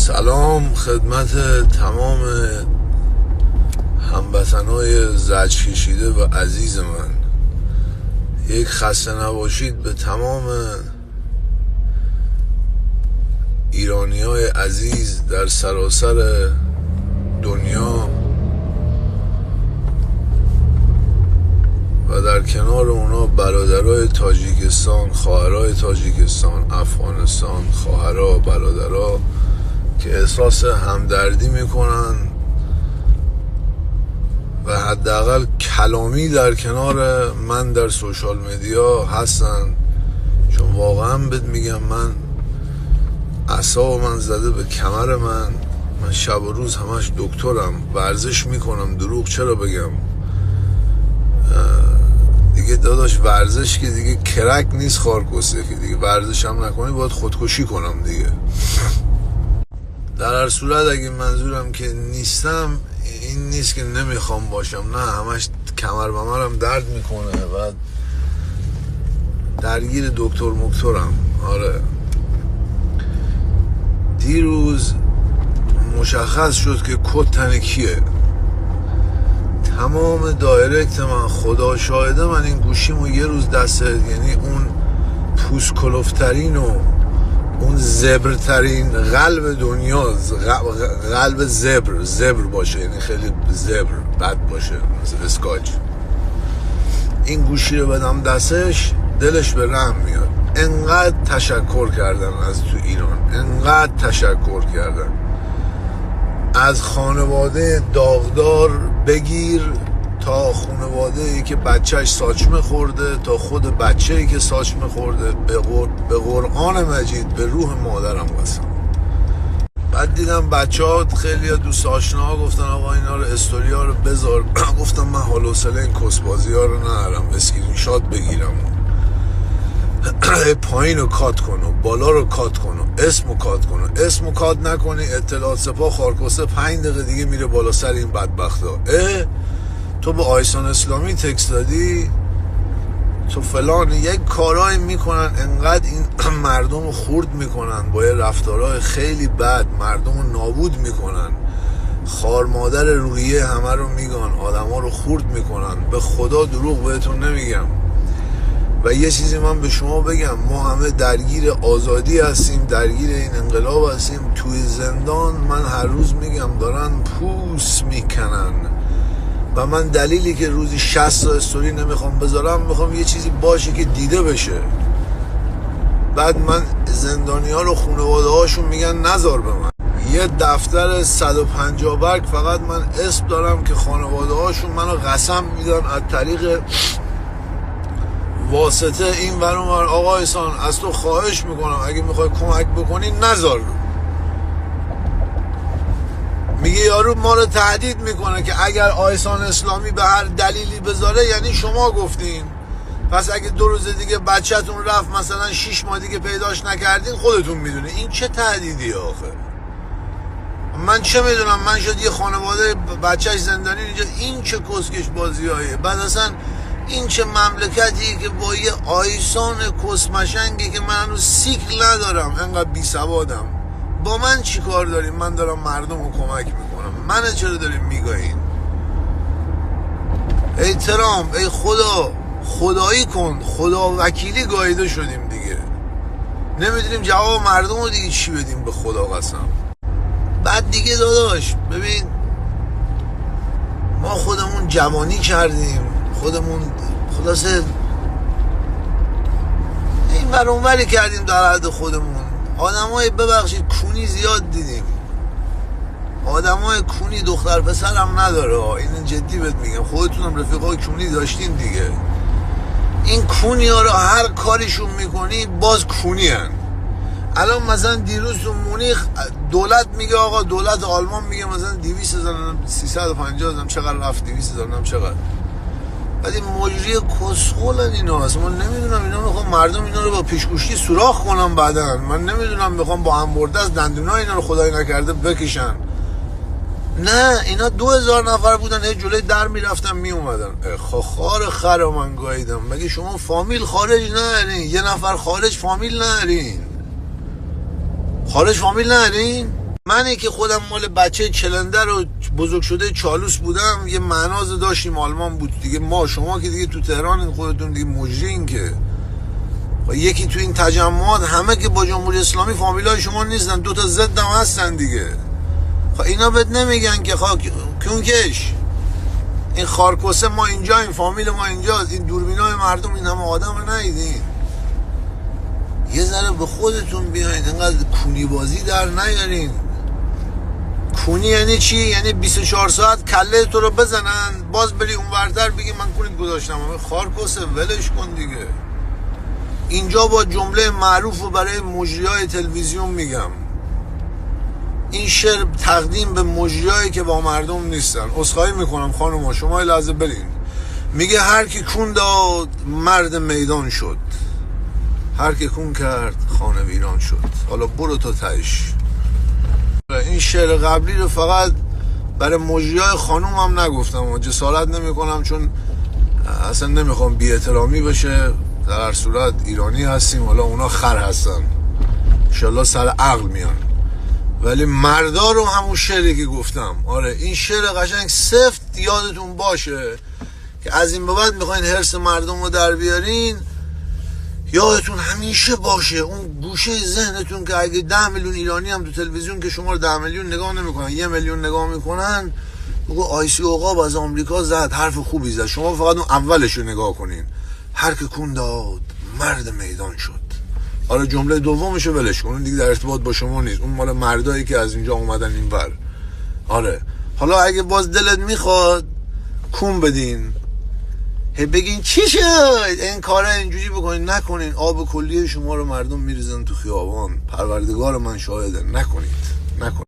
سلام خدمت تمام هموطنای زجر کشیده و عزیز من. یک خسته نباشید به تمام ایرانیای عزیز در سراسر دنیا و در کنار اونا برادرای تاجیکستان، خواهرای تاجیکستان، افغانستان، خواهرها، برادرها که احساس همدردی میکنن و حداقل کلامی در کنار من در سوشال مدیا هستن. چون واقعا بهت میگم من اعصاب من زده به کمر من شب و روز همش دکترم، ورزش میکنم، دروغ چرا بگم؟ دیگه داداش ورزش که دیگه کرک نیست، خارکسته که دیگه ورزش هم نکنی باید خودکشی کنم دیگه. در هر صورت اگه منظورم که نیستم این نیست که نمیخوام باشم، نه، همش کمر بمرم درد میکنه و درگیر دکتر مکترم. آره، دیروز مشخص شد که کد تن کیه. تمام دایرکت من، خدا شاهده، من این گوشیمو یه روز دسته، یعنی اون پوست کلفترین و اون زبرترین قلب دنیا، قلب زبر باشه، یعنی خیلی زبر بد باشه مثل اسکاچ، این گوشی رو بدم دستش دلش به رحم میاد. انقدر تشکر کردن از تو ایران، انقدر تشکر کردن از خانواده داغدار بگیر تا خانواده‌ای که بچهش ساچمه خورده، تا خود بچه‌ای که ساچمه خورده. به قرآن مجید به روح مادرم قسم. بعد دیدم بچه‌ها خیلی دوست آشناها گفتن آقا اینا رو استوریا رو بذار. گفتم من حال و حوصله این کسبازی‌ها رو ندارم، اسکرین شات بگیرم پایین رو کات کنو، بالا رو کات کنو، اسم رو کات کنو. اسم رو کات نکنی اطلاعات سپاه خارکسته 5 دقیقه دیگه میره بالا سر این بدبختا. تو به آیسان اسلامی تکست دادی، تو فلان، یک کارایی میکنن انقدر این مردم رو خورد میکنن با یه رفتارهای خیلی بد، مردم رو نابود میکنن، خار مادر روحیه همه رو میگن، آدم ها رو خورد میکنن. به خدا دروغ بهتون نمیگم. و یه چیزی من به شما بگم، ما همه درگیر آزادی هستیم، درگیر این انقلاب هستیم. توی زندان من هر روز میگم دارن پوست میکنن و من دلیلی که روزی 60 تا استوری نمیخوام بذارم، میخوام یه چیزی باشه که دیده بشه. بعد من زندانی ها رو خانواده هاشون میگن نذار به من یه دفتر 150 برگ فقط من اسم دارم که خانواده هاشون منو قسم میدن از طریق واسطه این ور اون ور، آقا احسان از تو خواهش میکنم اگه میخوای کمک بکنی نذار. میگه یارو ما رو تهدید میکنه که اگر آیسان اسلامی به هر دلیلی بذاره یعنی شما گفتین، پس اگه 2 روز دیگه بچه‌تون رفت مثلا 6 ماه دیگه پیداش نکردین خودتون میدونه. این چه تهدیدی آخه؟ من چه میدونم، من شد یه خانواده بچهش زندانی اینجا، این چه کسکش بازیایه؟ بعد اصلا این چه مملکتی که با یه آیسان کسمشنگی که من هنوز سیکل ندارم، انقدر بی سوادم، با من چی کار داریم؟ من دارم مردم رو کمک میکنم، من چرا داریم میگاهین؟ احترام، ای خدا، خدایی کن، خدا وکیلی گاییده شدیم دیگه، نمیدونیم جواب مردم رو دیگه چی بدیم، به خدا قسم. بعد دیگه داداش ببین، ما خودمون جوانی کردیم، خودمون خلاصه این ور اون وری کردیم در حد خودمون. آدمای ببخشید کونی زیاد دیدیم، آدمای کونی دختر پسر هم نداره، این جدی بهت میگم، خودتونم رفیقای کونی داشتین دیگه. این کونی ها رو هر کاریشون میکنی باز کونی هن. الان مثلا دیروز تو مونیخ دولت میگه آقا، دولت آلمان میگه مثلا 200,000 350,000 چقدر رفت، 200,000 چقدر. بعد این مجری کسخولن اینا، اصلا من نمیدونم اینا میخوام مردم اینا رو با پیشگوشتی سوراخ کنم بعدن، من نمیدونم میخوام با هم برده از دندونای اینا رو خدای نکرده بکشن. نه، اینا 2000 نفر بودن، هی جلوی در میرفتن میومدن. خار خر من گاییدم. مگه شما فامیل خارج ندارین؟ یه نفر خارج فامیل ندارین؟ خارج فامیل ندارین؟ منی که خودم مال بچه چلندر و بزرگ شده چالوس بودم یه معناز داشتیم آلمان بود دیگه. ما شما که دیگه تو تهران خودتون دیگه مجرین که یکی تو این تجمعات همه که با جمهوری اسلامی فامیلای شما نیستن، دوتا ضد هم هستن دیگه. اینا بهت نمیگن که کونکش این خارکوسه ما اینجا، این فامیل ما اینجاست، این دوربینای مردم این همه آدم رو ندیدین. یه ذره به خودتون بیاین، اینقدر کونی بازی در نیارین. کونی یعنی چی؟ یعنی 24 ساعت کله تو رو بزنن باز بری اون ورتر بگی من کونیت گذاشتم. خارکوسه ولش کن دیگه. اینجا با جمله معروف رو برای مجریای تلویزیون میگم، این شعر تقدیم به مجریایی که با مردم نیستن. عذرخواهی میکنم خانوما، شما یه لحظه برین. میگه هر کی کون داد مرد میدان شد، هر کی کون کرد خانه ویران شد. حالا برو تا تهش. این شعر قبلی رو فقط برای مجریای خانوم هم نگفتم و جسارت نمی کنم، چون اصلا نمیخوام بی احترامی بشه. در هر صورت ایرانی هستیم، حالا اونا خر هستن، انشالله سر عقل میان. ولی مردا رو همون شعری که گفتم، آره این شعر قشنگ سفت یادتون باشه که از این به بعد میخواین حرص مردم رو در بیارین، یادتون همیشه باشه اون گوشه ذهنتون که اگه 10 میلیون ایرانی هم تو تلویزیون که شما رو 10 میلیون نگاه نمیکنن، 1 میلیون نگاه میکنن، بگو آیسی عقاب از آمریکا زد، حرف خوبی زد. شما فقط اون اولش رو نگاه کنین، هر که کون داد مرد میدان شد. آره جمله دومشو ولش کن، اون دیگه در ارتباط با شما نیست، اون مال مردایی که از اینجا اومدن اینور. آره حالا اگه باز دلت میخواد کون بدین، بگین چی شد این کارا اینجوری بکنین، نکنین. آب کلیه شما رو مردم میریزن تو خیابان، پروردگار من شاهده. نکنید.